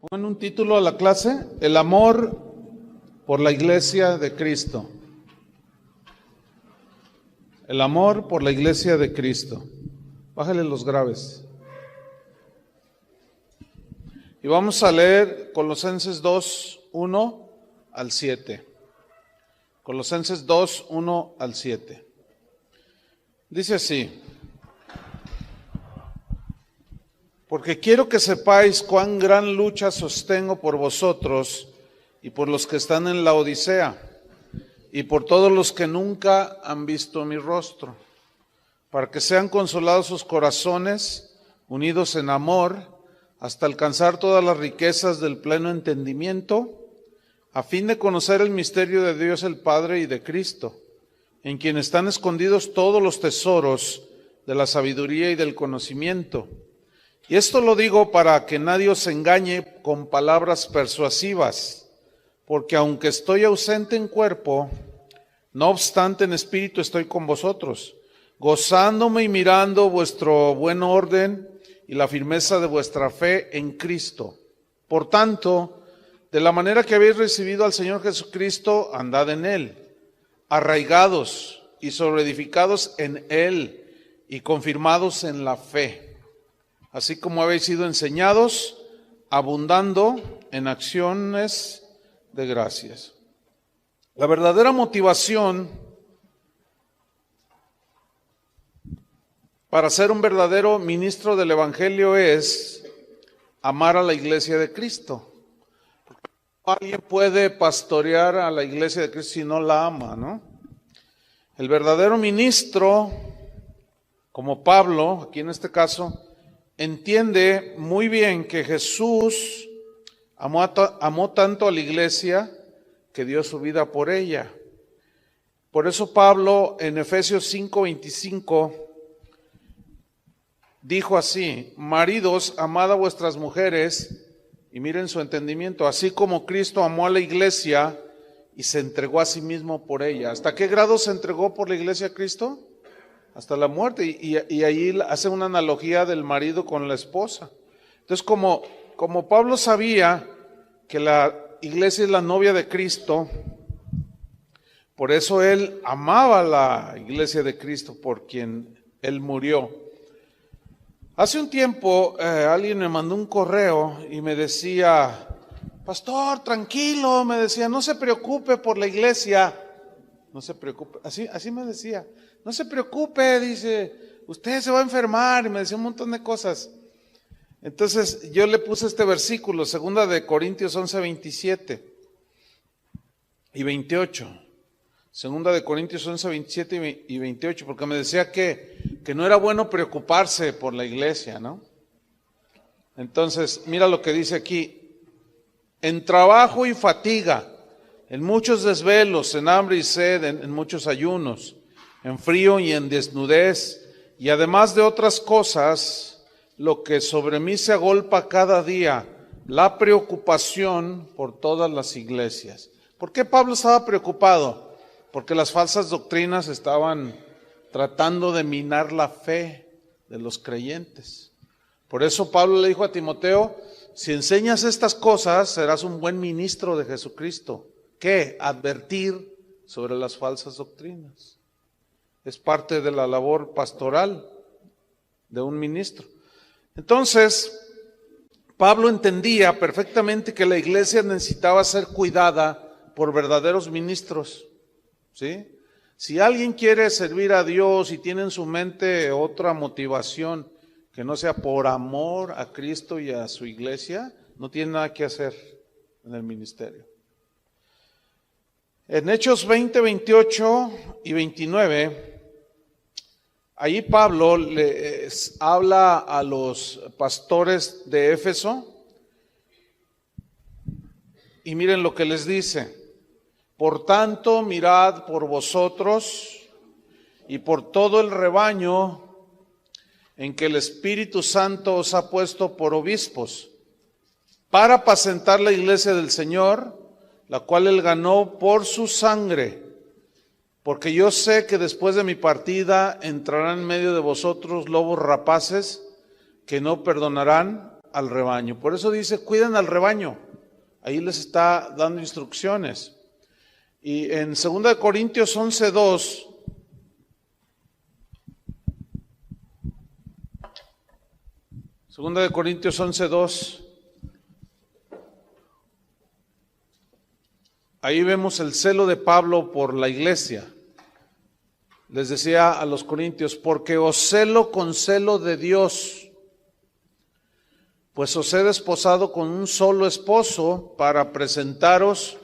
Pongan un título a la clase: El amor por la Iglesia de Cristo. El amor por la Iglesia de Cristo. Bájale los graves. Y vamos a leer Colosenses 2, 1 al 7. Colosenses 2, 1 al 7. Dice así: porque quiero que sepáis cuán gran lucha sostengo por vosotros y por los que están en la Odisea y por todos los que nunca han visto mi rostro, para que sean consolados sus corazones, unidos en amor, hasta alcanzar todas las riquezas del pleno entendimiento, a fin de conocer el misterio de Dios el Padre y de Cristo, en quien están escondidos todos los tesoros de la sabiduría y del conocimiento. Y esto lo digo para que nadie os engañe con palabras persuasivas, porque aunque estoy ausente en cuerpo, no obstante en espíritu estoy con vosotros, gozándome y mirando vuestro buen orden y la firmeza de vuestra fe en Cristo. Por tanto, de la manera que habéis recibido al Señor Jesucristo, andad en Él, arraigados y sobreedificados en Él y confirmados en la fe, así como habéis sido enseñados, abundando en acciones de gracias. La verdadera motivación para ser un verdadero ministro del Evangelio es amar a la Iglesia de Cristo. Alguien puede pastorear a la Iglesia de Cristo si no la ama, ¿no? El verdadero ministro, como Pablo, aquí en este caso, entiende muy bien que Jesús amó tanto a la iglesia que dio su vida por ella. Por eso Pablo en Efesios 5:25 dijo así: maridos, amad a vuestras mujeres, y miren su entendimiento, así como Cristo amó a la iglesia y se entregó a sí mismo por ella. ¿Hasta qué grado se entregó por la iglesia Cristo? Hasta la muerte, y ahí hace una analogía del marido con la esposa. Entonces, como Pablo sabía que la iglesia es la novia de Cristo, por eso él amaba a la iglesia de Cristo por quien él murió. Hace un tiempo alguien me mandó un correo y me decía: pastor, tranquilo, me decía, no se preocupe por la iglesia, no se preocupe, así me decía. No se preocupe, dice, usted se va a enfermar, y me decía un montón de cosas. Entonces yo le puse este versículo, 2 Corintios 11, 27 y 28. 2 Corintios 11, 27 y 28, porque me decía que no era bueno preocuparse por la iglesia, ¿no? Entonces, mira lo que dice aquí: en trabajo y fatiga, en muchos desvelos, en hambre y sed, en muchos ayunos, en frío y en desnudez, y además de otras cosas, lo que sobre mí se agolpa cada día, la preocupación por todas las iglesias. ¿Por qué Pablo estaba preocupado? Porque las falsas doctrinas estaban tratando de minar la fe de los creyentes. Por eso Pablo le dijo a Timoteo: si enseñas estas cosas, serás un buen ministro de Jesucristo. ¿Qué? Advertir sobre las falsas doctrinas. Es parte de la labor pastoral de un ministro. Entonces, Pablo entendía perfectamente que la iglesia necesitaba ser cuidada por verdaderos ministros, ¿sí? Si alguien quiere servir a Dios y tiene en su mente otra motivación que no sea por amor a Cristo y a su iglesia, no tiene nada que hacer en el ministerio. En Hechos 20, 28 y 29, ahí Pablo les habla a los pastores de Éfeso y miren lo que les dice: por tanto, mirad por vosotros y por todo el rebaño en que el Espíritu Santo os ha puesto por obispos, para apacentar la iglesia del Señor, la cual él ganó por su sangre. Porque yo sé que después de mi partida entrarán en medio de vosotros lobos rapaces que no perdonarán al rebaño. Por eso dice, cuiden al rebaño. Ahí les está dando instrucciones. Y en 2 Corintios 11:2, Segunda de Corintios 11:2, ahí vemos el celo de Pablo por la iglesia. Les decía a los corintios, porque os celo con celo de Dios, pues os he desposado con un solo esposo para presentaros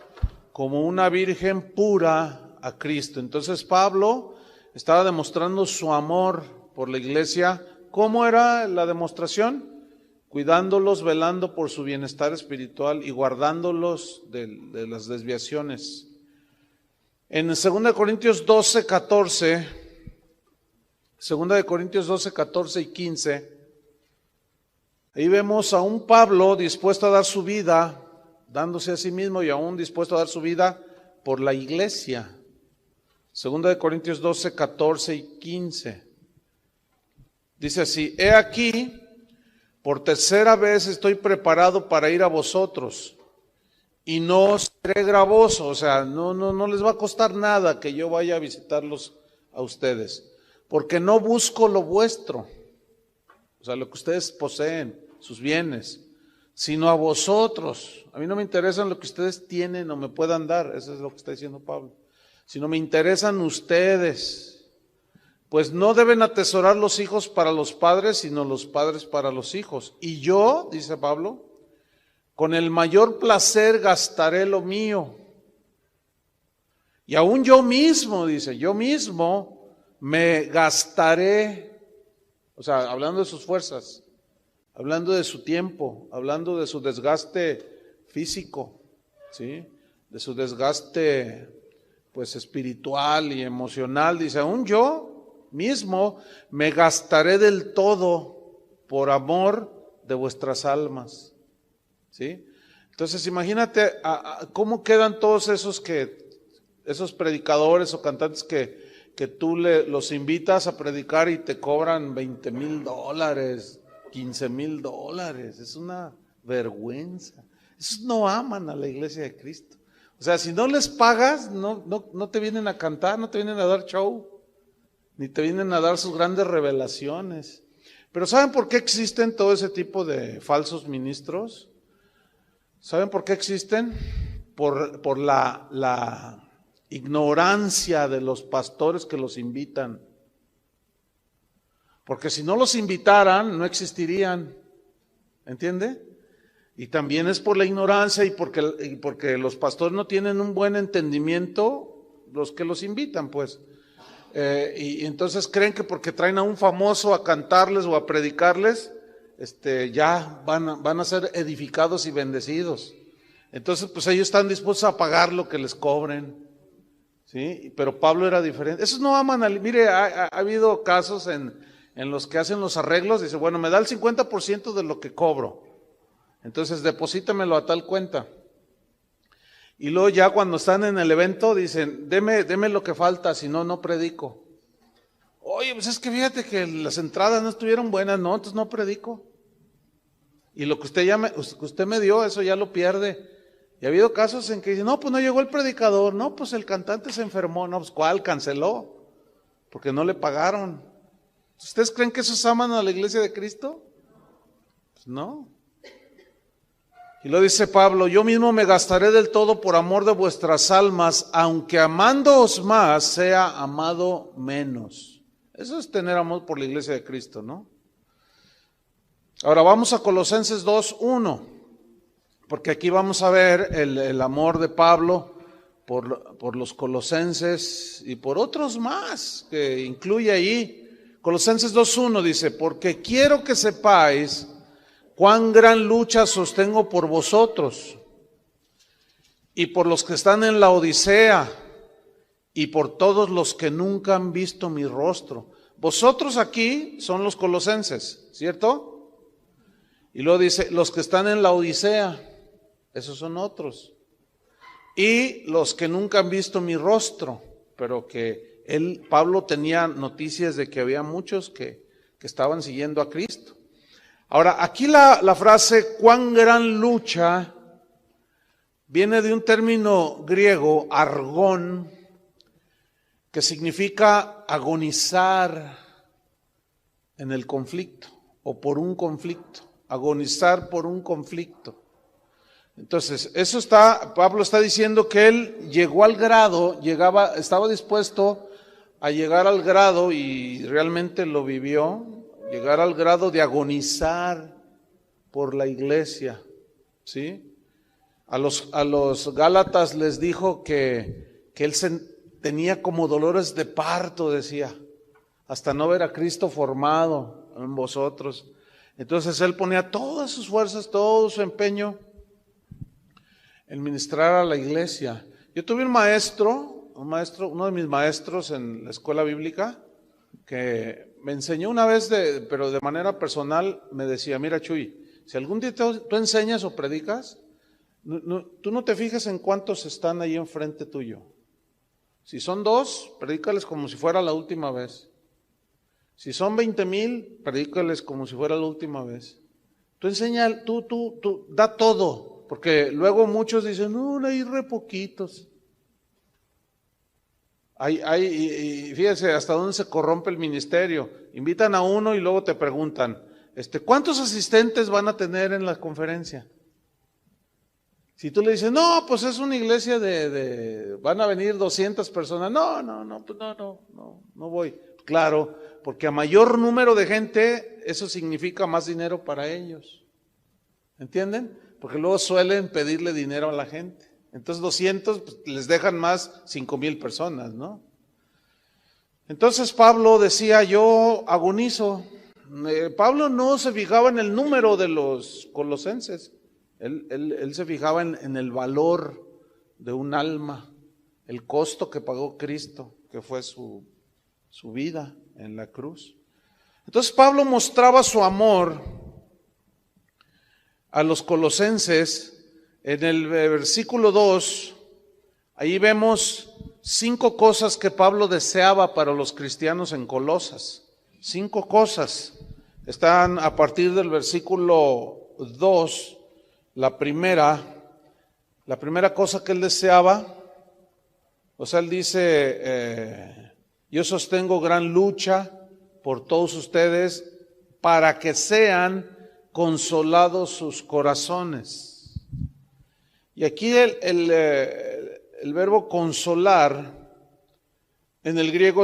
como una virgen pura a Cristo. Entonces Pablo estaba demostrando su amor por la iglesia. ¿Cómo era la demostración? Cuidándolos, velando por su bienestar espiritual y guardándolos de las desviaciones. En 2 Corintios 12:14, 2 Corintios 12:14 y 15, ahí vemos a un Pablo dispuesto a dar su vida, dándose a sí mismo y aún dispuesto a dar su vida por la iglesia. 2 Corintios 12:14 y 15. Dice así, he aquí, por tercera vez estoy preparado para ir a vosotros, y no seré gravoso, o sea, no les va a costar nada que yo vaya a visitarlos a ustedes, porque no busco lo vuestro, o sea, lo que ustedes poseen, sus bienes, sino a vosotros. A mí no me interesan lo que ustedes tienen o me puedan dar, eso es lo que está diciendo Pablo, sino me interesan ustedes. Pues no deben atesorar los hijos para los padres, sino los padres para los hijos. Y yo, dice Pablo, con el mayor placer gastaré lo mío. Y aún yo mismo, dice, yo mismo me gastaré, o sea, hablando de sus fuerzas, hablando de su tiempo, hablando de su desgaste físico, ¿sí? De su desgaste, pues, espiritual y emocional. Dice, aún yo mismo me gastaré del todo por amor de vuestras almas, ¿sí? Entonces imagínate cómo quedan todos esos predicadores o cantantes que tú los invitas a predicar y te cobran $20,000, $15,000. Es una vergüenza. Esos no aman a la iglesia de Cristo. O sea, si no les pagas, no te vienen a cantar, no te vienen a dar show, ni te vienen a dar sus grandes revelaciones. Pero ¿saben por qué existen todo ese tipo de falsos ministros? ¿Saben por qué existen? Por la ignorancia de los pastores que los invitan. Porque si no los invitaran, no existirían. ¿Entiende? Y también es por la ignorancia y porque los pastores no tienen un buen entendimiento, los que los invitan, pues. Y entonces creen que porque traen a un famoso a cantarles o a predicarles, ya van a ser edificados y bendecidos. Entonces pues ellos están dispuestos a pagar lo que les cobren, ¿sí? Pero Pablo era diferente. Esos no aman mire, ha habido casos en los que hacen los arreglos, dice, bueno, me da el 50% de lo que cobro, entonces deposítamelo a tal cuenta. Y luego ya cuando están en el evento dicen, deme lo que falta, si no predico. Oye, pues es que fíjate que las entradas no estuvieron buenas, no, entonces no predico. Y lo que usted me dio, eso ya lo pierde. Y ha habido casos en que dicen, no, pues no llegó el predicador, no, pues el cantante se enfermó, no, pues ¿cuál? Canceló, porque no le pagaron. ¿Ustedes creen que esos aman a la iglesia de Cristo? Pues no. Y lo dice Pablo, yo mismo me gastaré del todo por amor de vuestras almas, aunque amándoos más, sea amado menos. Eso es tener amor por la iglesia de Cristo, ¿no? Ahora vamos a Colosenses 2:1, porque aquí vamos a ver el amor de Pablo por los colosenses y por otros más que incluye ahí. Colosenses 2:1 dice, porque quiero que sepáis cuán gran lucha sostengo por vosotros y por los que están en la Odisea y por todos los que nunca han visto mi rostro. Vosotros aquí son los colosenses, ¿cierto? Y luego dice, los que están en la Odisea, esos son otros. Y los que nunca han visto mi rostro, pero que Pablo tenía noticias de que había muchos que estaban siguiendo a Cristo. Ahora, aquí la frase cuán gran lucha viene de un término griego, argón, que significa agonizar en el conflicto o por un conflicto, agonizar por un conflicto. Entonces, Pablo está diciendo que él llegó al grado, estaba dispuesto a llegar al grado, y realmente lo vivió, llegar al grado de agonizar por la iglesia, ¿sí? A los Gálatas les dijo que él tenía como dolores de parto, decía, hasta no ver a Cristo formado en vosotros. Entonces él ponía todas sus fuerzas, todo su empeño en ministrar a la iglesia. Yo tuve un maestro, uno de mis maestros en la escuela bíblica, que me enseñó una vez, pero de manera personal, me decía, mira Chuy, si algún día tú enseñas o predicas, tú no te fijes en cuántos están ahí enfrente tuyo. Si son 2, predícales como si fuera la última vez. Si son 20,000, predícales como si fuera la última vez. Tú enseña, tú da todo, porque luego muchos dicen, no, hay re poquitos. Y fíjese hasta dónde se corrompe el ministerio. Invitan a uno y luego te preguntan, ¿cuántos asistentes van a tener en la conferencia? Si tú le dices, no, pues es una iglesia van a venir 200 personas. No voy. Claro, porque a mayor número de gente, eso significa más dinero para ellos. ¿Entienden? Porque luego suelen pedirle dinero a la gente. Entonces 200 pues, les dejan más 5,000 personas, ¿no? Entonces Pablo decía, yo agonizo. Pablo no se fijaba en el número de los colosenses. Él se fijaba en el valor de un alma, el costo que pagó Cristo, que fue su vida en la cruz. Entonces Pablo mostraba su amor a los colosenses. En el versículo 2, ahí vemos 5 cosas que Pablo deseaba para los cristianos en Colosas. 5 cosas. Están a partir del versículo 2. La primera cosa que él deseaba, o sea, él dice, yo sostengo gran lucha por todos ustedes para que sean consolados sus corazones. Y aquí el verbo consolar en el griego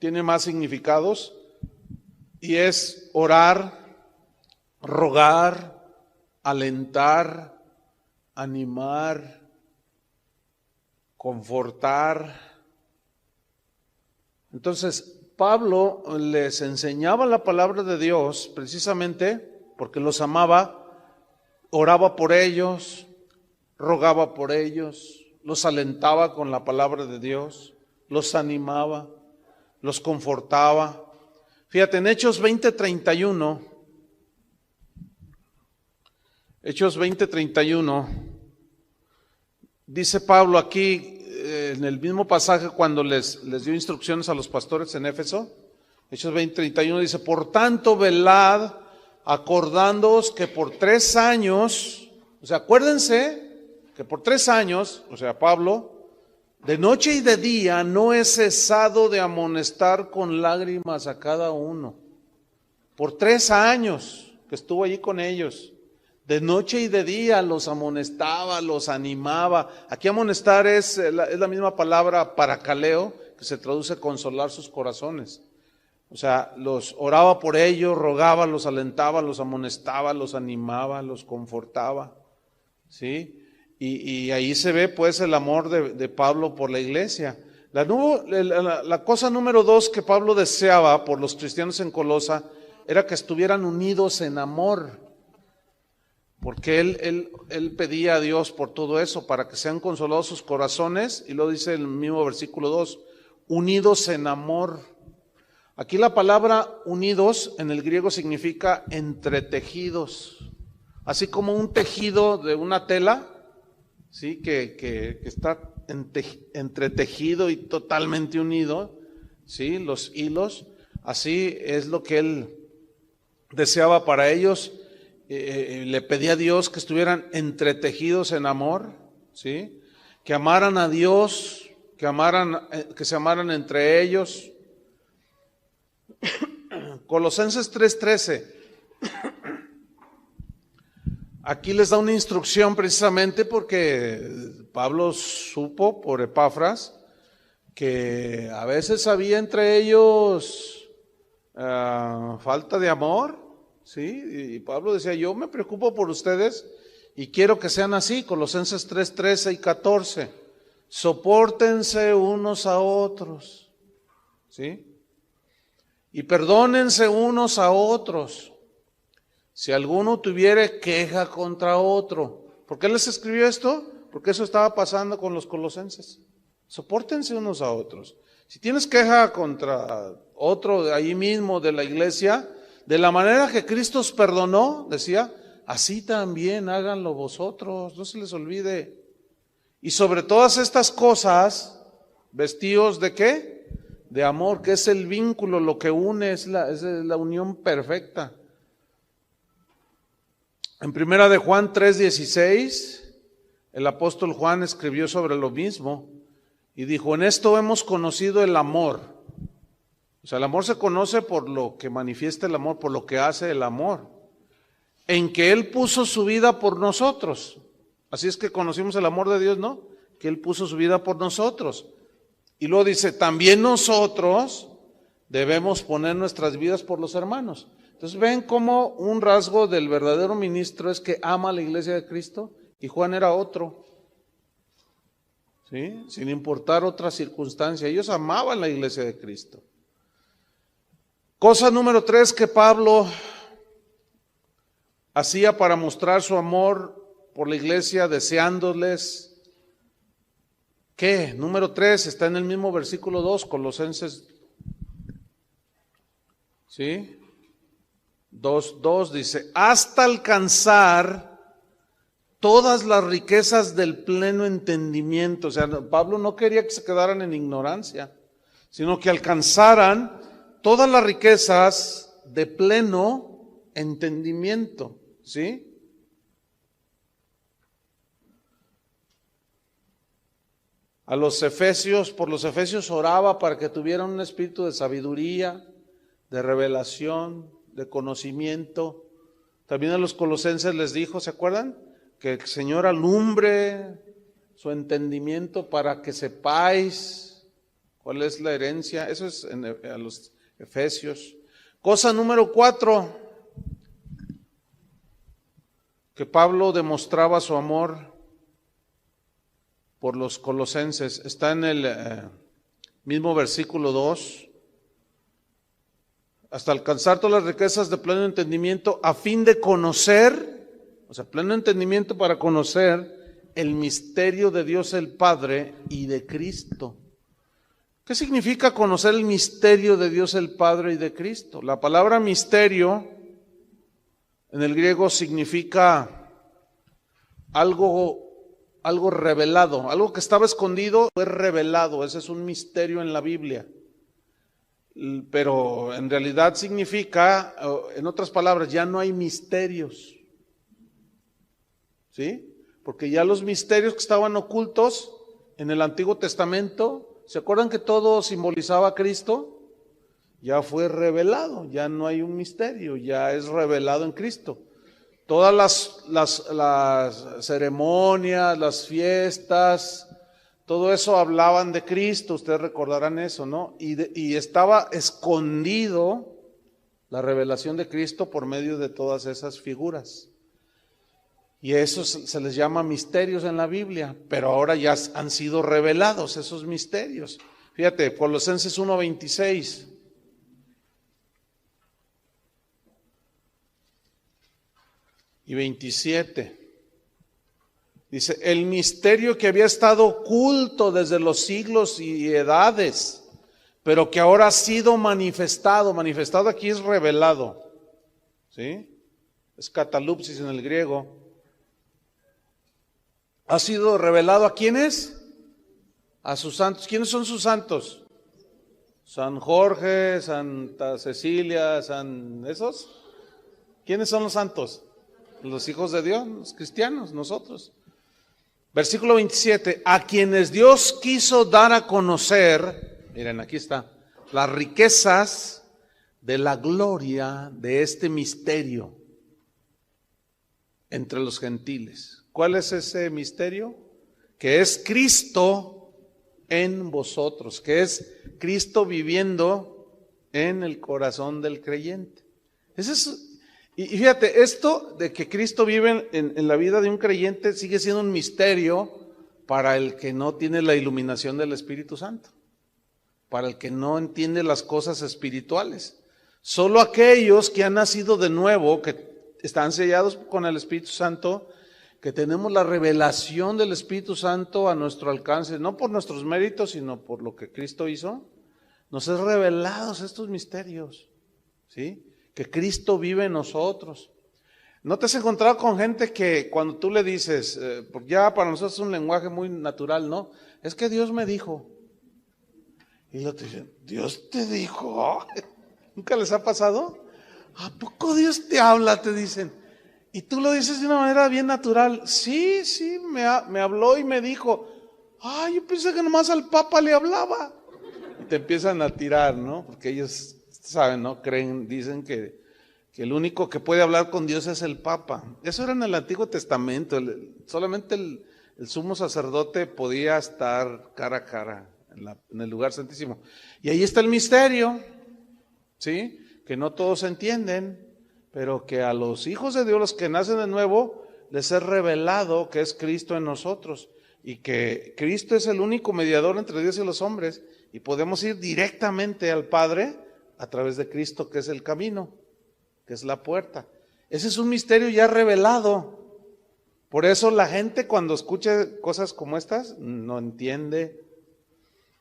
tiene más significados, y es orar, rogar, alentar, animar, confortar. Entonces, Pablo les enseñaba la palabra de Dios precisamente porque los amaba, oraba por ellos, rogaba por ellos, los alentaba con la palabra de Dios, los animaba, los confortaba. Fíjate, en Hechos 20:31, dice Pablo aquí, en el mismo pasaje cuando les dio instrucciones a los pastores en Éfeso, Hechos 20:31 dice, por tanto velad, acordándoos que por 3 años, o sea, acuérdense que por 3 años, o sea, Pablo, de noche y de día no he cesado de amonestar con lágrimas a cada uno. Por 3 años que estuvo allí con ellos, de noche y de día los amonestaba, los animaba. Aquí amonestar es la misma palabra paracaleo, que se traduce consolar sus corazones. O sea, los oraba por ellos, rogaba, los alentaba, los amonestaba, los animaba, los confortaba, ¿sí? Y ahí se ve pues el amor de Pablo por la iglesia. La cosa número 2 que Pablo deseaba por los cristianos en Colosa era que estuvieran unidos en amor, porque él pedía a Dios por todo eso, para que sean consolados sus corazones, y lo dice el mismo versículo 2, unidos en amor. Aquí la palabra unidos en el griego significa entretejidos, así como un tejido de una tela, ¿sí? que está entretejido y totalmente unido, ¿sí? Los hilos, así es lo que él deseaba para ellos, le pedía a Dios que estuvieran entretejidos en amor, ¿sí? Que amaran a Dios, que se amaran entre ellos. Colosenses 3:13. Aquí les da una instrucción precisamente porque Pablo supo por Epafras que a veces había entre ellos falta de amor, ¿sí? Y Pablo decía, yo me preocupo por ustedes y quiero que sean así. Colosenses 3:13 y 14. Sopórtense unos a otros, ¿sí? Y perdónense unos a otros, si alguno tuviere queja contra otro. ¿Por qué les escribió esto? Porque eso estaba pasando con los colosenses. Sopórtense unos a otros. Si tienes queja contra otro de ahí mismo de la iglesia, de la manera que Cristo os perdonó, decía, así también háganlo vosotros, no se les olvide. Y sobre todas estas cosas, vestíos ¿de qué? De amor, que es el vínculo, lo que une, es la unión perfecta. En primera de Juan 3:16, el apóstol Juan escribió sobre lo mismo y dijo, en esto hemos conocido el amor. O sea, el amor se conoce por lo que manifiesta el amor, por lo que hace el amor. En que Él puso su vida por nosotros. Así es que conocimos el amor de Dios, ¿no? Que Él puso su vida por nosotros. Y luego dice, también nosotros debemos poner nuestras vidas por los hermanos. Entonces ven cómo un rasgo del verdadero ministro es que ama a la iglesia de Cristo, y Juan era otro, ¿sí? Sin importar otra circunstancia, ellos amaban la iglesia de Cristo. Cosa número 3 que Pablo hacía para mostrar su amor por la iglesia, deseándoles, ¿qué? Número 3 está en el mismo versículo 2, Colosenses, ¿sí? 2:2 dice, hasta alcanzar todas las riquezas del pleno entendimiento. O sea, Pablo no quería que se quedaran en ignorancia, sino que alcanzaran todas las riquezas de pleno entendimiento, ¿sí? Por los efesios oraba para que tuvieran un espíritu de sabiduría, de revelación, de conocimiento. También a los colosenses les dijo, ¿se acuerdan? Que el Señor alumbre su entendimiento para que sepáis cuál es la herencia. Eso es a los efesios. Cosa número 4, que Pablo demostraba su amor por los colosenses. Está en el mismo versículo 2. Hasta alcanzar todas las riquezas de pleno entendimiento, a fin de conocer, o sea, pleno entendimiento para conocer el misterio de Dios el Padre y de Cristo. ¿Qué significa conocer el misterio de Dios el Padre y de Cristo? La palabra misterio en el griego significa algo revelado, algo que estaba escondido fue revelado. Ese es un misterio en la Biblia. Pero en realidad significa, en otras palabras, ya no hay misterios, ¿sí? Porque ya los misterios que estaban ocultos en el Antiguo Testamento, ¿se acuerdan que todo simbolizaba a Cristo? Ya fue revelado, ya no hay un misterio, ya es revelado en Cristo. Todas las ceremonias, las fiestas, todo eso hablaban de Cristo, ustedes recordarán eso, ¿no? Y estaba escondido la revelación de Cristo por medio de todas esas figuras. Y eso se les llama misterios en la Biblia, pero ahora ya han sido revelados esos misterios. Fíjate, Colosenses 1:26. Y 27. Dice, el misterio que había estado oculto desde los siglos y edades, pero que ahora ha sido manifestado. Manifestado aquí es revelado, ¿sí? Es catalupsis en el griego. Ha sido revelado ¿a quiénes? A sus santos. ¿Quiénes son sus santos? San Jorge, Santa Cecilia, esos. ¿Quiénes son los santos? Los hijos de Dios, los cristianos, nosotros. Versículo 27, a quienes Dios quiso dar a conocer, miren, aquí está, las riquezas de la gloria de este misterio entre los gentiles. ¿Cuál es ese misterio? Que es Cristo en vosotros, que es Cristo viviendo en el corazón del creyente. Ese es. Y fíjate, esto de que Cristo vive en la vida de un creyente sigue siendo un misterio para el que no tiene la iluminación del Espíritu Santo, para el que no entiende las cosas espirituales. Solo aquellos que han nacido de nuevo, que están sellados con el Espíritu Santo, que tenemos la revelación del Espíritu Santo a nuestro alcance, no por nuestros méritos, sino por lo que Cristo hizo, nos es revelados estos misterios, ¿sí? Que Cristo vive en nosotros. ¿No te has encontrado con gente que cuando tú le dices, porque ya para nosotros es un lenguaje muy natural, ¿no? Es que Dios me dijo. Y lo te dicen, ¿Dios te dijo? ¿Nunca les ha pasado? ¿A poco Dios te habla? Te dicen. Y tú lo dices de una manera bien natural. Sí, me habló y me dijo. Ay, yo pensé que nomás al Papa le hablaba. Y te empiezan a tirar, ¿no? Porque ellos saben, ¿no? Creen, dicen que el único que puede hablar con Dios es el Papa. Eso era en el Antiguo Testamento. Solamente el sumo sacerdote podía estar cara a cara en el lugar santísimo. Y ahí está el misterio, ¿sí? Que no todos entienden, pero que a los hijos de Dios, los que nacen de nuevo, les es revelado que es Cristo en nosotros y que Cristo es el único mediador entre Dios y los hombres y podemos ir directamente al Padre a través de Cristo, que es el camino, que es la puerta. Ese es un misterio ya revelado. Por eso la gente cuando escucha cosas como estas no entiende.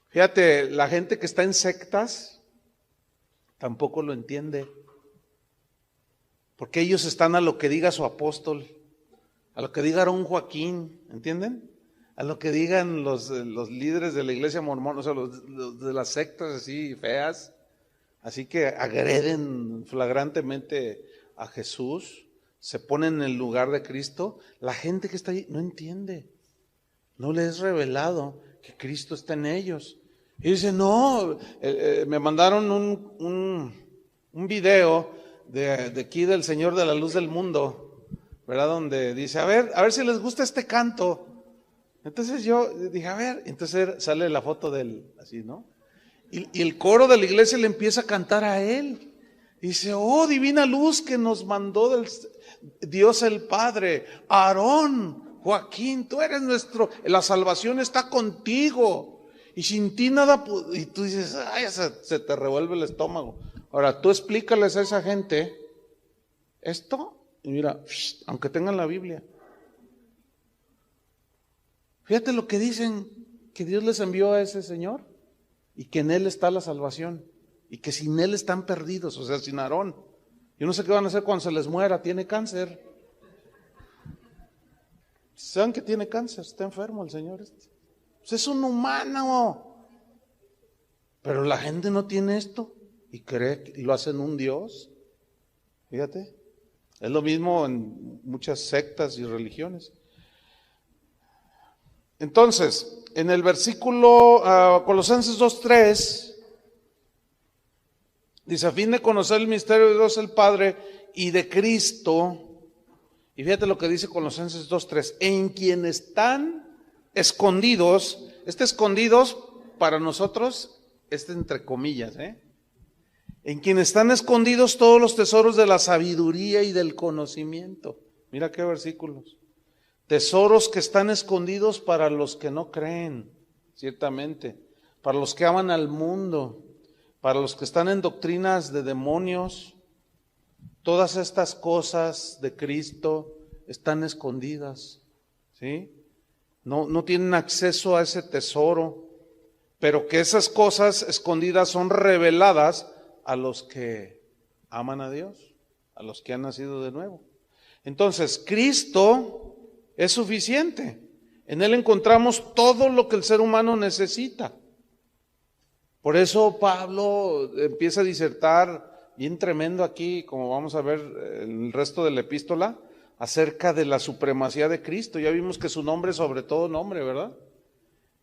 Fíjate, la gente que está en sectas tampoco lo entiende. Porque ellos están a lo que diga su apóstol, a lo que diga Aarón Joaquín, ¿entienden? A lo que digan los líderes de la iglesia mormona, o sea, los de las sectas así feas, así que agreden flagrantemente a Jesús, se ponen en el lugar de Cristo. La gente que está ahí no entiende, no les es revelado que Cristo está en ellos. Y dicen, no, me mandaron un video de aquí del Señor de la Luz del Mundo, ¿verdad? Donde dice, a ver si les gusta este canto. Entonces yo dije, a ver, entonces sale la foto de él, así, ¿no? Y el coro de la iglesia le empieza a cantar a él. Dice, oh divina luz que nos mandó del Dios el Padre, Aarón, Joaquín, tú eres nuestro, la salvación está contigo. Y sin ti nada, y tú dices, ay, se te revuelve el estómago. Ahora, tú explícales a esa gente esto, y mira, aunque tengan la Biblia. Fíjate lo que dicen, que Dios les envió a ese Señor y que en Él está la salvación y que sin Él están perdidos, o sea, sin Aarón. Yo no sé qué van a hacer cuando se les muera, tiene cáncer. ¿Saben que tiene cáncer? Está enfermo el Señor este. Pues es un humano. Pero la gente no tiene esto y cree que lo hacen un Dios. Fíjate, es lo mismo en muchas sectas y religiones. Entonces, en el versículo Colosenses 2:3 dice, a fin de conocer el misterio de Dios el Padre y de Cristo. Y fíjate lo que dice Colosenses 2:3, en quien están escondidos. Escondidos para nosotros, entre comillas, en quien están escondidos todos los tesoros de la sabiduría y del conocimiento. Mira qué versículos. Tesoros que están escondidos para los que no creen, ciertamente, para los que aman al mundo, para los que están en doctrinas de demonios. Todas estas cosas de Cristo están escondidas, ¿sí? No tienen acceso a ese tesoro, pero que esas cosas escondidas son reveladas a los que aman a Dios, a los que han nacido de nuevo. Entonces, Cristo es suficiente. En Él encontramos todo lo que el ser humano necesita. Por eso Pablo empieza a disertar bien tremendo aquí, como vamos a ver el resto de la epístola, acerca de la supremacía de Cristo. Ya vimos que su nombre es sobre todo nombre, ¿verdad?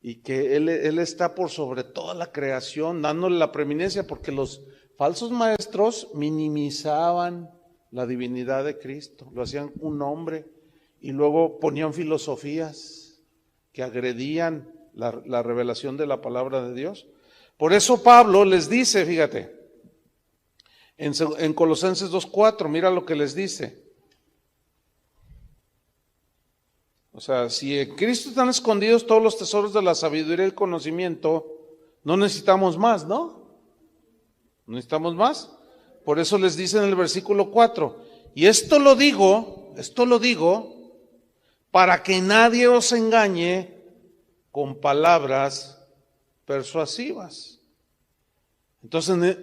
Y que Él está por sobre toda la creación, dándole la preeminencia, porque los falsos maestros minimizaban la divinidad de Cristo, lo hacían un hombre, y luego ponían filosofías que agredían la revelación de la palabra de Dios. Por eso Pablo les dice, fíjate, en Colosenses 2:4, mira lo que les dice. O sea, si en Cristo están escondidos todos los tesoros de la sabiduría y el conocimiento, no necesitamos más, ¿no? ¿No necesitamos más? Por eso les dice en el versículo 4, y esto lo digo para que nadie os engañe con palabras persuasivas. Entonces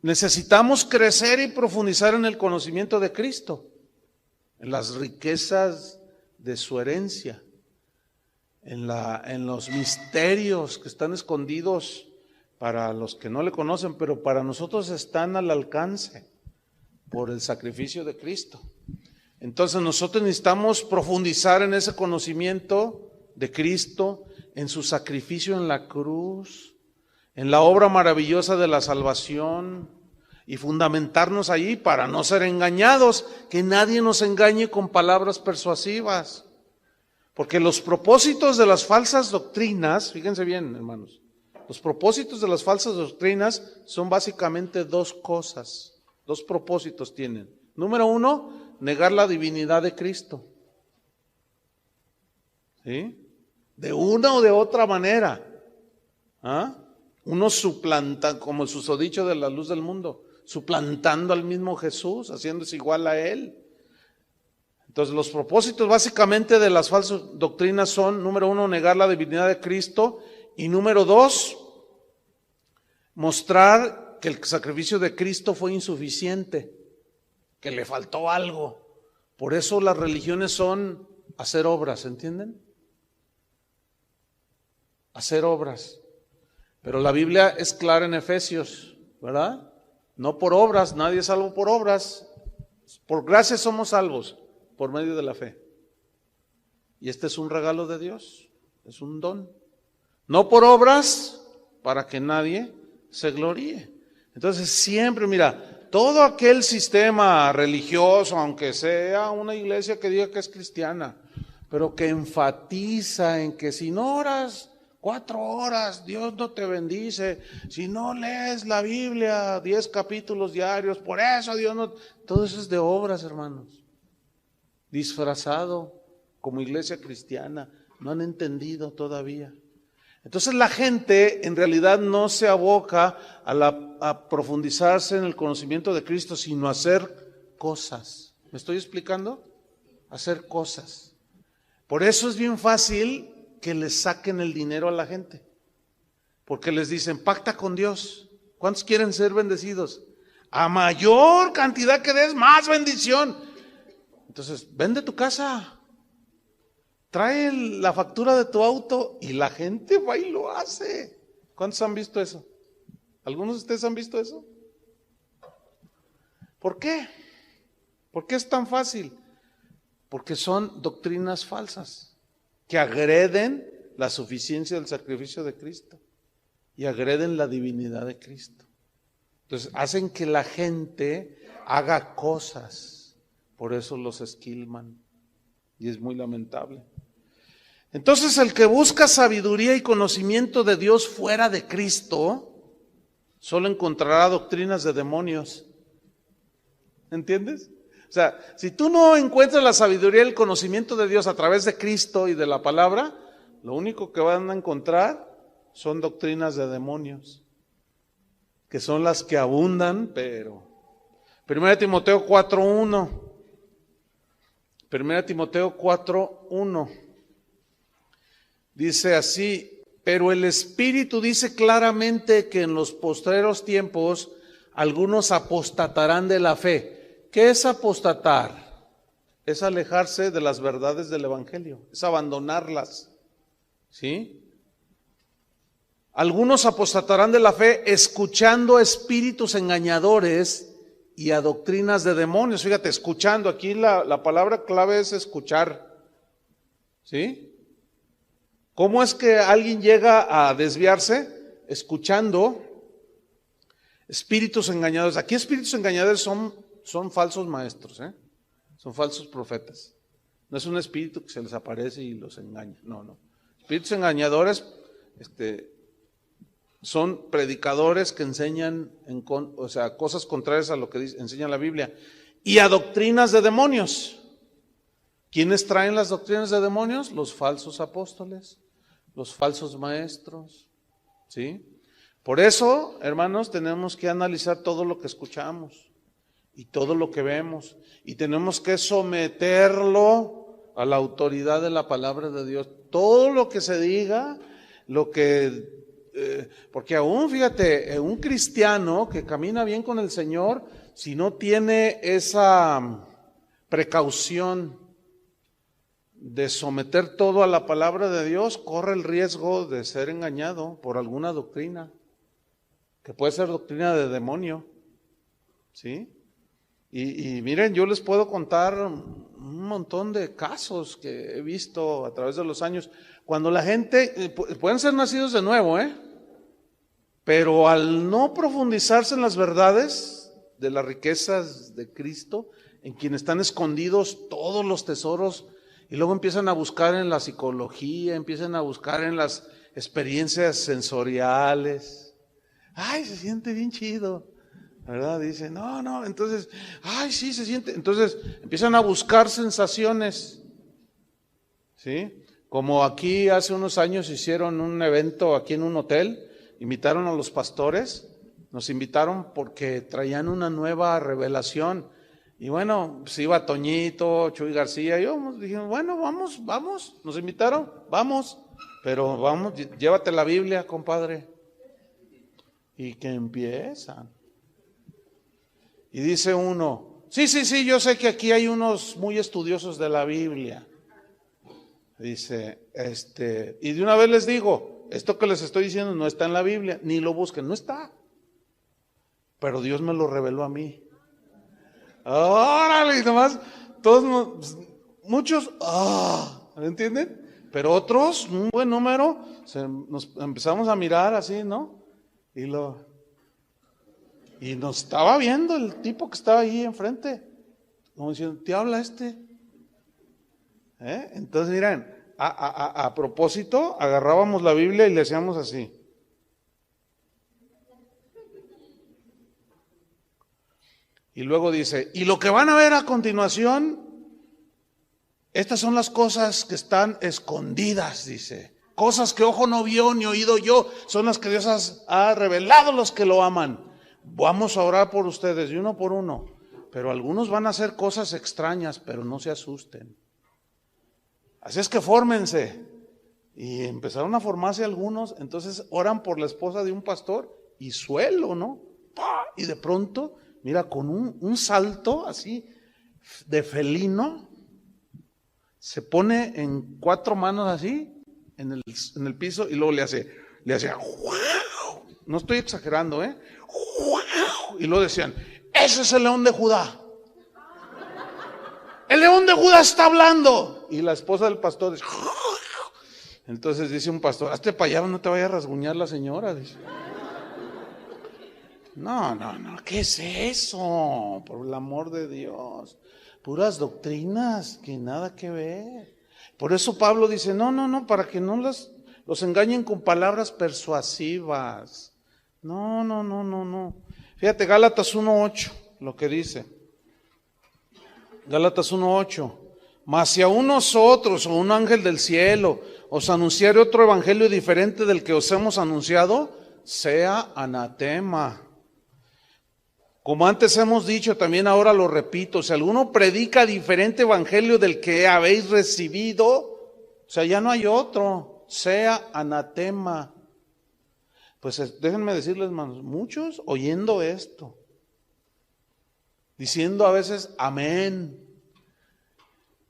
necesitamos crecer y profundizar en el conocimiento de Cristo, en las riquezas de su herencia, en los misterios que están escondidos para los que no le conocen, pero para nosotros están al alcance por el sacrificio de Cristo. Entonces nosotros necesitamos profundizar en ese conocimiento de Cristo, en su sacrificio en la cruz, en la obra maravillosa de la salvación, y fundamentarnos allí para no ser engañados, que nadie nos engañe con palabras persuasivas. Porque los propósitos de las falsas doctrinas, fíjense bien, hermanos, los propósitos de las falsas doctrinas son básicamente dos cosas, dos propósitos tienen. Número uno, negar la divinidad de Cristo. ¿Sí? De una o de otra manera. Uno suplanta, como el susodicho de la luz del mundo, suplantando al mismo Jesús, haciéndose igual a Él. Entonces los propósitos básicamente de las falsas doctrinas son, número uno, negar la divinidad de Cristo, y número dos, mostrar que el sacrificio de Cristo fue insuficiente, que le faltó algo. Por eso las religiones son hacer obras, ¿entienden? Hacer obras. Pero la Biblia es clara en Efesios, ¿verdad? No por obras, nadie es salvo por obras. Por gracia somos salvos, por medio de la fe. Y este es un regalo de Dios, es un don. No por obras, para que nadie se gloríe. Entonces siempre, mira, todo aquel sistema religioso, aunque sea una iglesia que diga que es cristiana, pero que enfatiza en que si no oras 4 horas, Dios no te bendice. Si no lees la Biblia 10 capítulos diarios, por eso Dios no... Todo eso es de obras, hermanos. Disfrazado como iglesia cristiana. No han entendido todavía. Entonces la gente en realidad no se aboca a profundizarse en el conocimiento de Cristo, sino a hacer cosas. ¿Me estoy explicando? Hacer cosas. Por eso es bien fácil que les saquen el dinero a la gente, porque les dicen, pacta con Dios. ¿Cuántos quieren ser bendecidos? A mayor cantidad que des, más bendición. Entonces, vende tu casa, trae la factura de tu auto, y la gente va y lo hace. ¿Cuántos han visto eso? ¿Algunos de ustedes han visto eso? ¿Por qué? ¿Por qué es tan fácil? Porque son doctrinas falsas que agreden la suficiencia del sacrificio de Cristo y agreden la divinidad de Cristo. Entonces hacen que la gente haga cosas, por eso los esquilman, y es muy lamentable. Entonces el que busca sabiduría y conocimiento de Dios fuera de Cristo, solo encontrará doctrinas de demonios. ¿Entiendes? O sea, si tú no encuentras la sabiduría y el conocimiento de Dios a través de Cristo y de la palabra, lo único que van a encontrar son doctrinas de demonios, que son las que abundan, pero... 1 Timoteo 4:1. 1 Timoteo 4:1. Dice así, pero el Espíritu dice claramente que en los postreros tiempos algunos apostatarán de la fe. ¿Qué es apostatar? Es alejarse de las verdades del Evangelio, es abandonarlas, ¿sí? Algunos apostatarán de la fe escuchando espíritus engañadores y a doctrinas de demonios. Fíjate, escuchando, aquí la palabra clave es escuchar. ¿Sí? ¿Cómo es que alguien llega a desviarse? Escuchando espíritus engañadores. Aquí espíritus engañadores son falsos maestros, son falsos profetas. No es un espíritu que se les aparece y los engaña. No. Espíritus engañadores son predicadores que enseñan cosas contrarias a lo que enseña la Biblia. Y a doctrinas de demonios. ¿Quiénes traen las doctrinas de demonios? Los falsos apóstoles, los falsos maestros. ¿Sí? Por eso, hermanos, tenemos que analizar todo lo que escuchamos y todo lo que vemos, y tenemos que someterlo a la autoridad de la palabra de Dios. Todo lo que se diga, porque aún, fíjate, un cristiano que camina bien con el Señor, si no tiene esa precaución de someter todo a la palabra de Dios, corre el riesgo de ser engañado por alguna doctrina, que puede ser doctrina de demonio, ¿sí? Y miren, yo les puedo contar un montón de casos que he visto a través de los años, cuando la gente, pueden ser nacidos de nuevo, pero al no profundizarse en las verdades de las riquezas de Cristo, en quien están escondidos todos los tesoros, y luego empiezan a buscar en la psicología, empiezan a buscar en las experiencias sensoriales. Ay, se siente bien chido, ¿verdad? Dice, no, entonces, ay, sí, se siente. Entonces empiezan a buscar sensaciones, ¿sí? Como aquí hace unos años hicieron un evento aquí en un hotel, invitaron a los pastores, nos invitaron porque traían una nueva revelación. Y bueno, pues iba Toñito, Chuy García, yo dijimos, bueno, vamos, nos invitaron, vamos, pero vamos, llévate la Biblia, compadre. Y que empiezan. Y dice uno, sí, yo sé que aquí hay unos muy estudiosos de la Biblia. Dice, y de una vez les digo, esto que les estoy diciendo no está en la Biblia, ni lo busquen, no está. Pero Dios me lo reveló a mí. Órale, y nomás, todos, muchos, ¿me entienden? Pero otros, un buen número, nos empezamos a mirar así, ¿no? Y nos estaba viendo el tipo que estaba ahí enfrente, como diciendo, ¿te habla este? Entonces, miren, a propósito, agarrábamos la Biblia y le hacíamos así. Y luego dice, y lo que van a ver a continuación, estas son las cosas que están escondidas, dice. Cosas que ojo no vio ni oído yo, son las que Dios ha revelado a los que lo aman. Vamos a orar por ustedes, y uno por uno. Pero algunos van a hacer cosas extrañas, pero no se asusten. Así es que fórmense. Y empezaron a formarse algunos, entonces oran por la esposa de un pastor, y suelo, ¿no? ¡Pah! Y de pronto, mira, con un salto así de felino, se pone en 4 manos así, en el piso, y luego le hace, ¡wow! No estoy exagerando, ¡wow! Y luego decían, ese es el león de Judá. El león de Judá está hablando. Y la esposa del pastor dice, entonces dice un pastor, hazte para allá, no te vaya a rasguñar la señora, dice. No, ¿qué es eso? Por el amor de Dios. Puras doctrinas que nada que ver. Por eso Pablo dice, no, para que no los engañen con palabras persuasivas. No. Fíjate, Gálatas 1:8, lo que dice. Gálatas 1:8. Mas si aún nosotros o un ángel del cielo os anunciare otro evangelio diferente del que os hemos anunciado, sea anatema. Como antes hemos dicho, también ahora lo repito, si alguno predica diferente evangelio del que habéis recibido, o sea, ya no hay otro, sea anatema. Pues déjenme decirles, hermanos, muchos oyendo esto, diciendo a veces amén,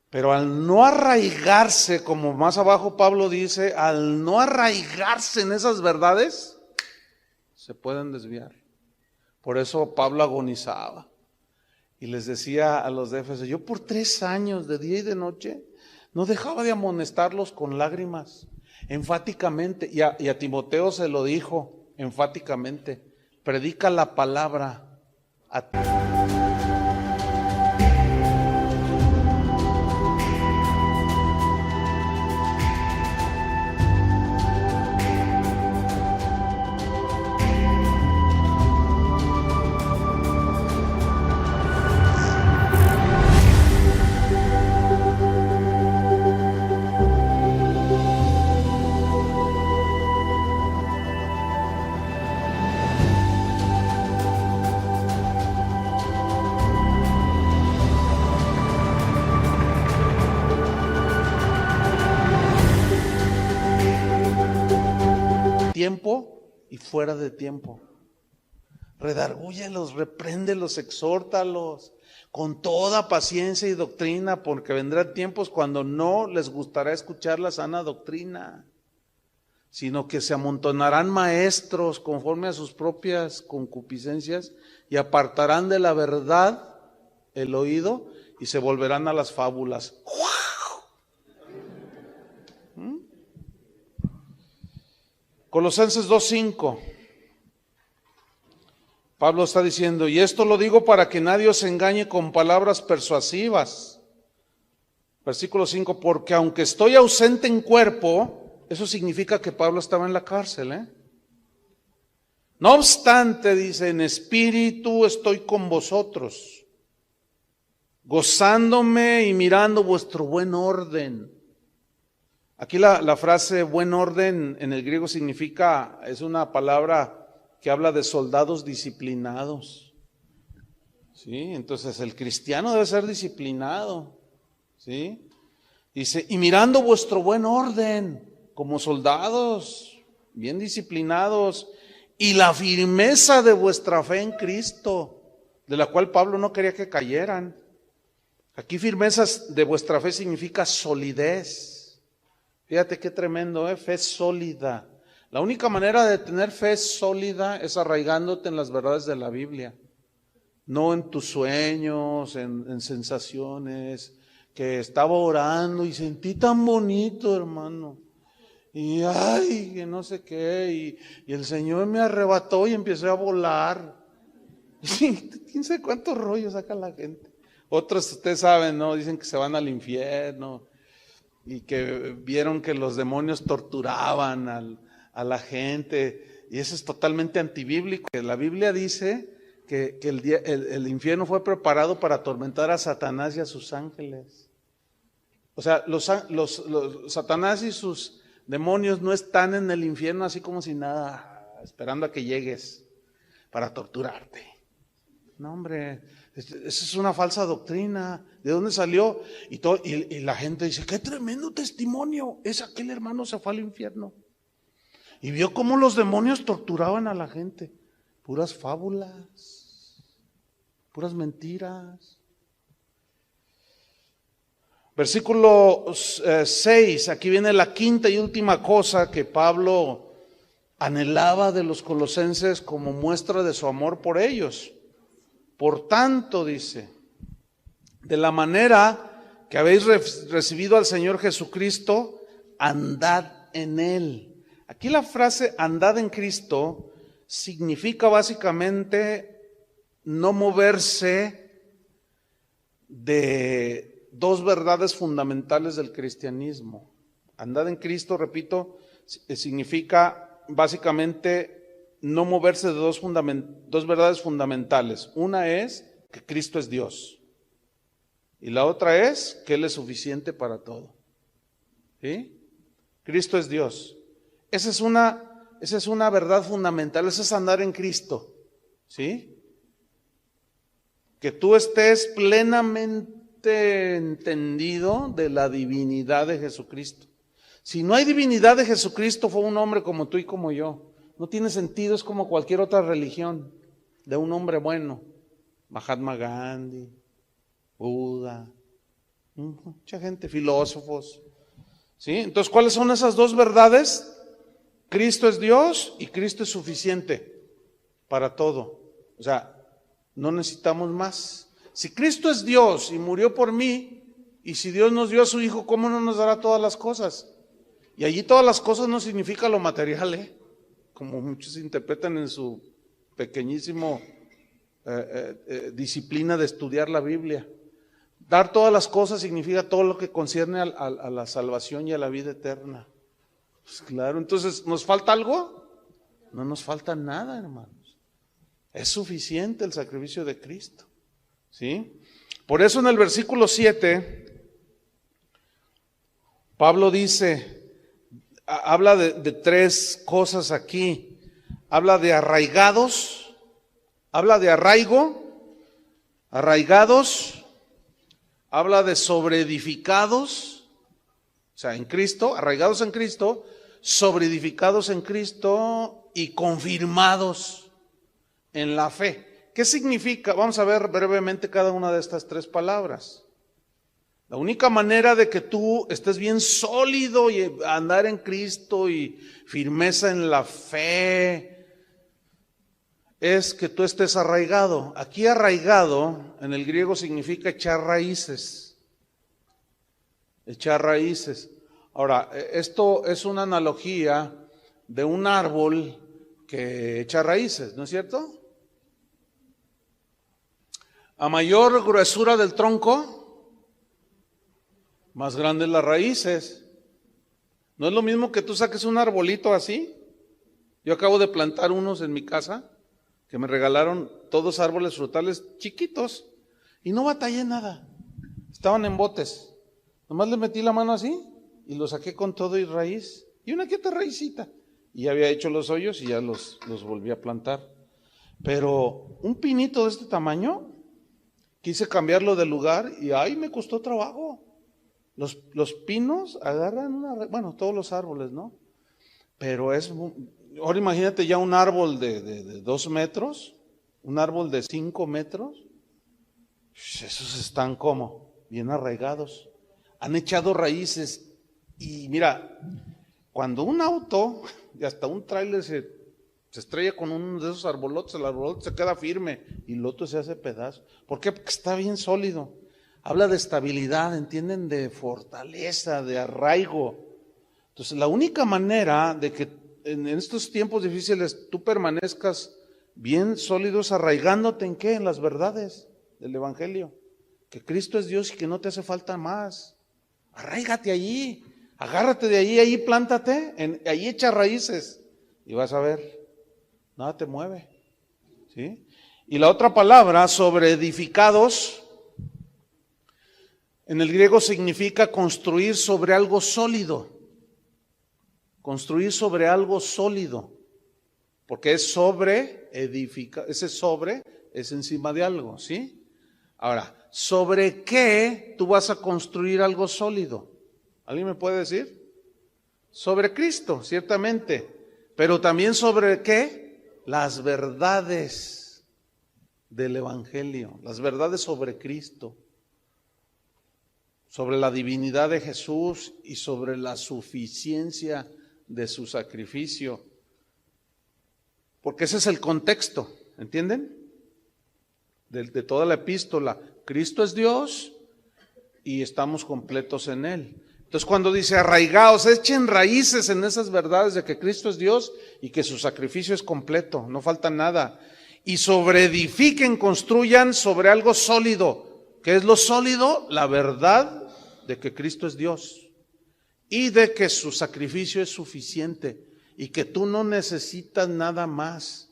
pero al no arraigarse, como más abajo Pablo dice, al no arraigarse en esas verdades, se pueden desviar. Por eso Pablo agonizaba. Y les decía a los de Éfeso, yo por 3 años, de día y de noche, no dejaba de amonestarlos con lágrimas, enfáticamente. Y a Timoteo se lo dijo enfáticamente, predica la palabra a ti. Tiempo y fuera de tiempo. Redargúyelos, repréndelos, exhórtalos con toda paciencia y doctrina, porque vendrán tiempos cuando no les gustará escuchar la sana doctrina, sino que se amontonarán maestros conforme a sus propias concupiscencias y apartarán de la verdad el oído y se volverán a las fábulas. Colosenses 2:5. Pablo está diciendo, y esto lo digo para que nadie os engañe con palabras persuasivas. Versículo 5, porque aunque estoy ausente en cuerpo, eso significa que Pablo estaba en la cárcel, No obstante, dice, en espíritu estoy con vosotros, gozándome y mirando vuestro buen orden. Aquí la frase buen orden en el griego significa, es una palabra que habla de soldados disciplinados. ¿Sí? Entonces el cristiano debe ser disciplinado. ¿Sí? Dice, y mirando vuestro buen orden, como soldados, bien disciplinados, y la firmeza de vuestra fe en Cristo, de la cual Pablo no quería que cayeran. Aquí firmeza de vuestra fe significa solidez. Fíjate qué tremendo, fe sólida. La única manera de tener fe sólida es arraigándote en las verdades de la Biblia, no en tus sueños, en sensaciones, que estaba orando y sentí tan bonito, hermano, y ay, que no sé qué, y el Señor me arrebató y empecé a volar. ¿Quién sabe cuántos rollos saca la gente? Otros, ustedes saben, ¿no? Dicen que se van al infierno y que vieron que los demonios torturaban a la gente, y eso es totalmente antibíblico. La Biblia dice que el infierno fue preparado para atormentar a Satanás y a sus ángeles. O sea, los Satanás y sus demonios no están en el infierno así como si nada, esperando a que llegues para torturarte. No, hombre, esa es una falsa doctrina. ¿De dónde salió? Y la gente dice, qué tremendo testimonio, aquel hermano se fue al infierno y vio cómo los demonios torturaban a la gente. Puras fábulas, puras mentiras. Versículo 6, aquí viene la quinta y última cosa que Pablo anhelaba de los colosenses como muestra de su amor por ellos. Por tanto, dice, de la manera que habéis recibido al Señor Jesucristo, andad en Él. Aquí la frase andad en Cristo significa básicamente no moverse de dos verdades fundamentales del cristianismo. Andad en Cristo, repito, significa básicamente no moverse de dos verdades fundamentales. Una es que Cristo es Dios y la otra es que Él es suficiente para todo. ¿Sí? Cristo es Dios. Esa es una verdad fundamental, eso es andar en Cristo. ¿Sí? Que tú estés plenamente entendido de la divinidad de Jesucristo. Si no hay divinidad de Jesucristo, fue un hombre como tú y como yo. No tiene sentido, es como cualquier otra religión de un hombre bueno. Mahatma Gandhi, Buda, mucha gente, filósofos. ¿Sí? Entonces, ¿cuáles son esas dos verdades? Cristo es Dios y Cristo es suficiente para todo. O sea, no necesitamos más. Si Cristo es Dios y murió por mí, y si Dios nos dio a su Hijo, ¿cómo no nos dará todas las cosas? Y allí todas las cosas no significa lo material, como muchos interpretan en su pequeñísimo disciplina de estudiar la Biblia. Dar todas las cosas significa todo lo que concierne a la salvación y a la vida eterna. Pues claro, entonces, ¿nos falta algo? No nos falta nada, hermanos. Es suficiente el sacrificio de Cristo, ¿sí? Por eso en el versículo 7, Pablo dice, habla de tres cosas aquí. Habla de arraigados, habla de arraigados, habla de sobreedificados, o sea, en Cristo, arraigados en Cristo, sobreedificados en Cristo y confirmados en la fe. ¿Qué significa? Vamos a ver brevemente cada una de estas tres palabras. La única manera de que tú estés bien sólido y andar en Cristo y firmeza en la fe es que tú estés arraigado. Aquí arraigado en el griego significa echar raíces. Echar raíces. Ahora, esto es una analogía de un árbol que echa raíces, ¿no es cierto? A mayor gruesura del tronco, más grandes las raíces. ¿No es lo mismo que tú saques un arbolito así? Yo acabo de plantar unos en mi casa, que me regalaron todos árboles frutales chiquitos, y no batallé nada. Estaban en botes. Nomás le metí la mano así, y los saqué con todo y raíz, y una que otra raicita. Y ya había hecho los hoyos, y ya los volví a plantar. Pero un pinito de este tamaño, quise cambiarlo de lugar, y ¡ay! Me costó trabajo. Los pinos agarran bueno, todos los árboles, ¿no? Pero ahora imagínate ya un árbol de 2 metros, un árbol de 5 metros, esos están como bien arraigados, han echado raíces. Y mira, cuando un auto y hasta un tráiler se estrella con uno de esos arbolotes, el arbolote se queda firme y el otro se hace pedazo. ¿Por qué? Porque está bien sólido. Habla de estabilidad, ¿entienden? De fortaleza, de arraigo. Entonces, la única manera de que en estos tiempos difíciles tú permanezcas bien sólidos, arraigándote ¿en qué? En las verdades del Evangelio. Que Cristo es Dios y que no te hace falta más. Arraígate allí, agárrate de allí, ahí plántate, ahí echa raíces y vas a ver, nada te mueve, ¿sí? Y la otra palabra, sobre edificados, en el griego significa construir sobre algo sólido. Construir sobre algo sólido. Porque es sobre edifica, ese sobre es encima de algo, ¿sí? Ahora, ¿sobre qué tú vas a construir algo sólido? ¿Alguien me puede decir? Sobre Cristo, ciertamente. Pero también sobre qué? Las verdades del Evangelio, las verdades sobre Cristo, sobre la divinidad de Jesús y sobre la suficiencia de su sacrificio. Porque ese es el contexto, ¿entienden? De toda la epístola. Cristo es Dios y estamos completos en Él. Entonces cuando dice arraigaos, echen raíces en esas verdades de que Cristo es Dios y que su sacrificio es completo, no falta nada. Y sobreedifiquen, construyan sobre algo sólido. ¿Qué es lo sólido? La verdad de que Cristo es Dios y de que su sacrificio es suficiente y que tú no necesitas nada más,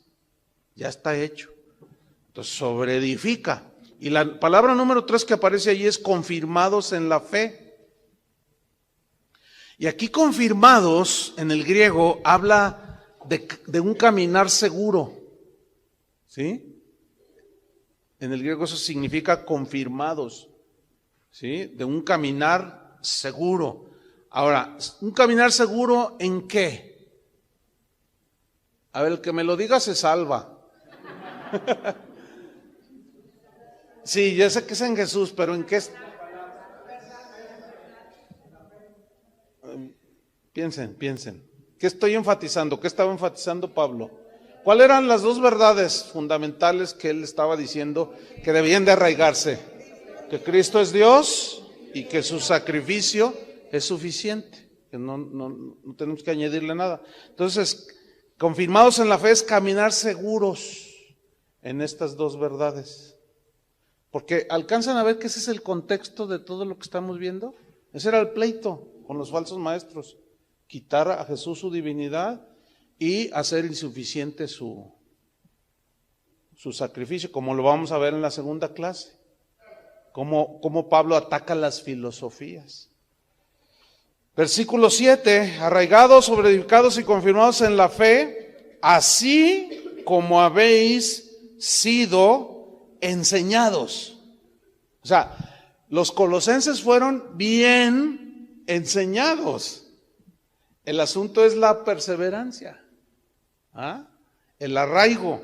ya está hecho. Entonces sobreedifica. Y la palabra número 3 que aparece allí es confirmados en la fe. Y aquí confirmados en el griego habla de un caminar seguro, ¿sí? En el griego eso significa confirmados, ¿sí? De un caminar seguro. Ahora, ¿un caminar seguro en qué? A ver, el que me lo diga se salva. Sí, ya sé que es en Jesús, pero ¿en qué? Piensen. ¿Qué estoy enfatizando? ¿Qué estaba enfatizando Pablo? ¿Cuáles eran las dos verdades fundamentales que él estaba diciendo que debían de arraigarse? Que Cristo es Dios y que su sacrificio es suficiente, que no tenemos que añadirle nada. Entonces, confirmados en la fe es caminar seguros en estas dos verdades. Porque alcanzan a ver que ese es el contexto de todo lo que estamos viendo. Ese era el pleito con los falsos maestros. Quitar a Jesús su divinidad y hacer insuficiente su sacrificio, como lo vamos a ver en la segunda clase. Cómo Pablo ataca las filosofías. Versículo 7, arraigados, sobreedificados y confirmados en la fe, así como habéis sido enseñados. O sea, los colosenses fueron bien enseñados. El asunto es la perseverancia, el arraigo,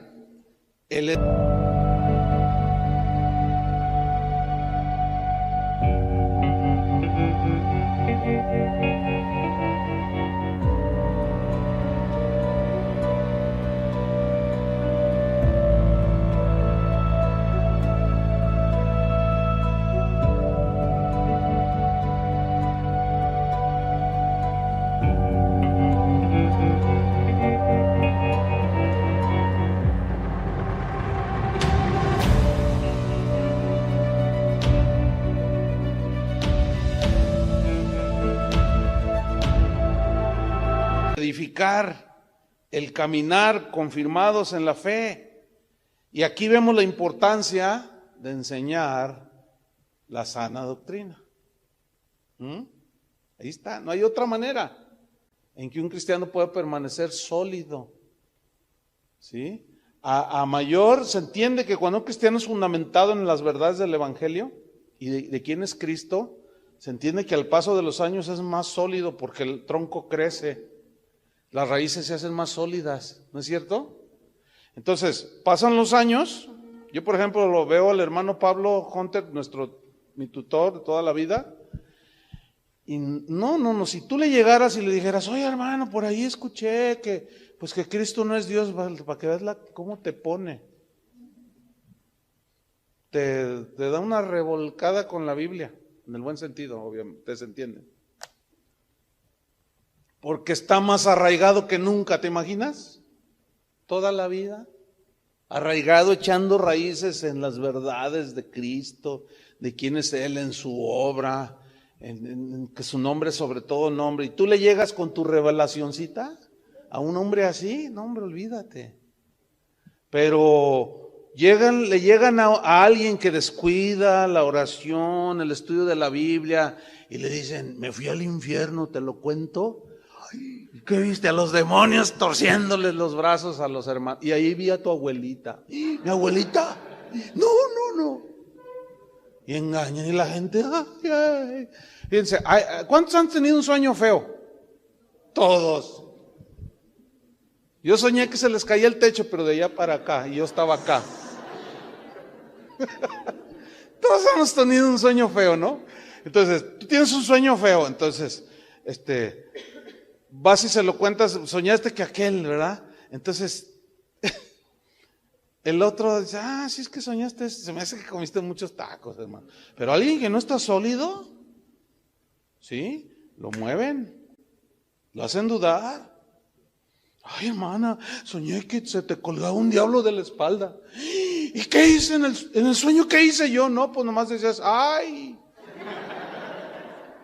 edificar, el caminar confirmados en la fe. Y aquí vemos la importancia de enseñar la sana doctrina. Ahí está, no hay otra manera en que un cristiano pueda permanecer sólido. ¿Sí? A mayor se entiende que cuando un cristiano es fundamentado en las verdades del Evangelio y de quién es Cristo, se entiende que al paso de los años es más sólido porque el tronco crece. Las raíces se hacen más sólidas, ¿no es cierto? Entonces, pasan los años. Yo, por ejemplo, lo veo al hermano Pablo Hunter, mi tutor de toda la vida. Y no, si tú le llegaras y le dijeras, oye hermano, por ahí escuché que Cristo no es Dios, para que veas cómo te pone. Te da una revolcada con la Biblia, en el buen sentido, obviamente, se entiende. Porque está más arraigado que nunca, ¿te imaginas? Toda la vida, arraigado, echando raíces en las verdades de Cristo, de quién es Él en su obra, en que su nombre es sobre todo nombre. Y tú le llegas con tu revelacioncita a un hombre así, no hombre, olvídate. Pero le llegan a alguien que descuida la oración, el estudio de la Biblia, y le dicen, me fui al infierno, ¿te lo cuento? ¿Qué viste? A los demonios torciéndoles los brazos a los hermanos. Y ahí vi a tu abuelita. ¿Mi abuelita? No. Y engañan y la gente. Ay. Fíjense, ¿cuántos han tenido un sueño feo? Todos. Yo soñé que se les caía el techo, pero de allá para acá, y yo estaba acá. Todos hemos tenido un sueño feo, ¿no? Entonces, tú tienes un sueño feo, entonces, vas y se lo cuentas, soñaste que aquel, ¿verdad? Entonces, el otro dice, sí es que soñaste, se me hace que comiste muchos tacos, hermano. Pero alguien que no está sólido, ¿sí? Lo mueven, lo hacen dudar. Ay, hermana, soñé que se te colgaba un diablo de la espalda. ¿Y qué hice en el sueño? ¿Qué hice yo? No, pues nomás decías, ay.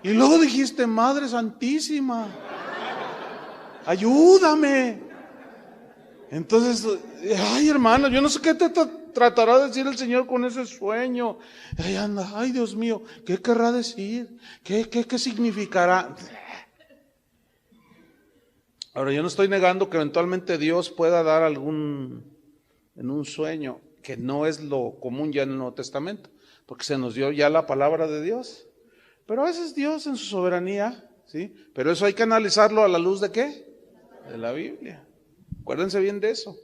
Y luego dijiste, Madre Santísima, ayúdame. Entonces, ay hermano, yo no sé qué te tratará de decir el Señor con ese sueño. Ay, anda, ay Dios mío, ¿qué querrá decir? ¿Qué significará? Ahora, yo no estoy negando que eventualmente Dios pueda dar en un sueño, que no es lo común ya en el Nuevo Testamento, porque se nos dio ya la palabra de Dios. Pero a veces Dios en su soberanía, ¿sí? Pero eso hay que analizarlo a la luz ¿de qué? De la Biblia. Acuérdense bien de eso.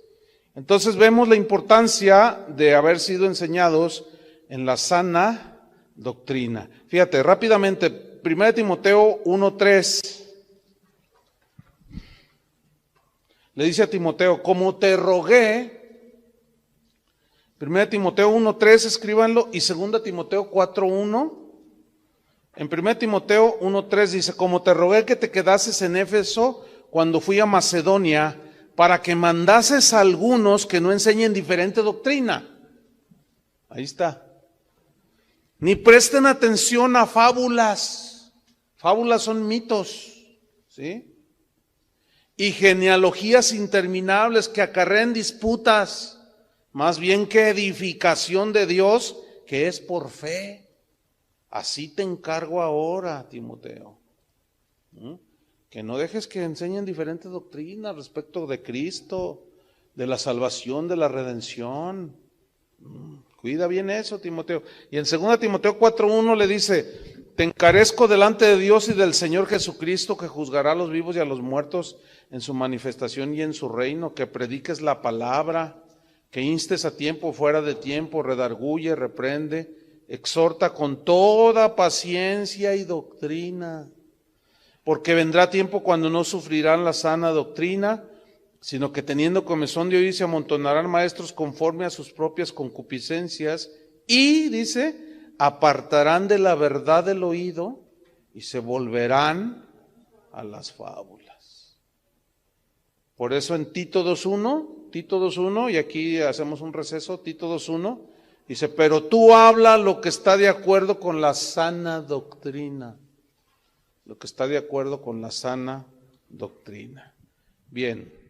Entonces vemos la importancia de haber sido enseñados en la sana doctrina. Fíjate, rápidamente, 1 Timoteo 1:3. le dice a Timoteo, como te rogué, 1 Timoteo 1:3, escríbanlo, y 2 Timoteo 4:1. En 1 Timoteo 1:3 dice, como te rogué que te quedases en Éfeso cuando fui a Macedonia, para que mandases a algunos que no enseñen diferente doctrina. Ahí está. Ni presten atención a fábulas. Fábulas son mitos, ¿sí? Y genealogías interminables que acarrean disputas, más bien que edificación de Dios, que es por fe. Así te encargo ahora, Timoteo. Que no dejes que enseñen diferentes doctrinas respecto de Cristo, de la salvación, de la redención. Cuida bien eso, Timoteo. Y en 2 Timoteo 4:1 le dice, te encarezco delante de Dios y del Señor Jesucristo, que juzgará a los vivos y a los muertos en su manifestación y en su reino, que prediques la palabra, que instes a tiempo, fuera de tiempo, redarguye, reprende, exhorta con toda paciencia y doctrina. Porque vendrá tiempo cuando no sufrirán la sana doctrina, sino que teniendo comezón de oír se amontonarán maestros conforme a sus propias concupiscencias y, dice, apartarán de la verdad del oído y se volverán a las fábulas. Por eso en Tito 2:1, y aquí hacemos un receso, Tito 2:1, dice, pero tú habla lo que está de acuerdo con la sana doctrina. Lo que está de acuerdo con la sana doctrina. Bien.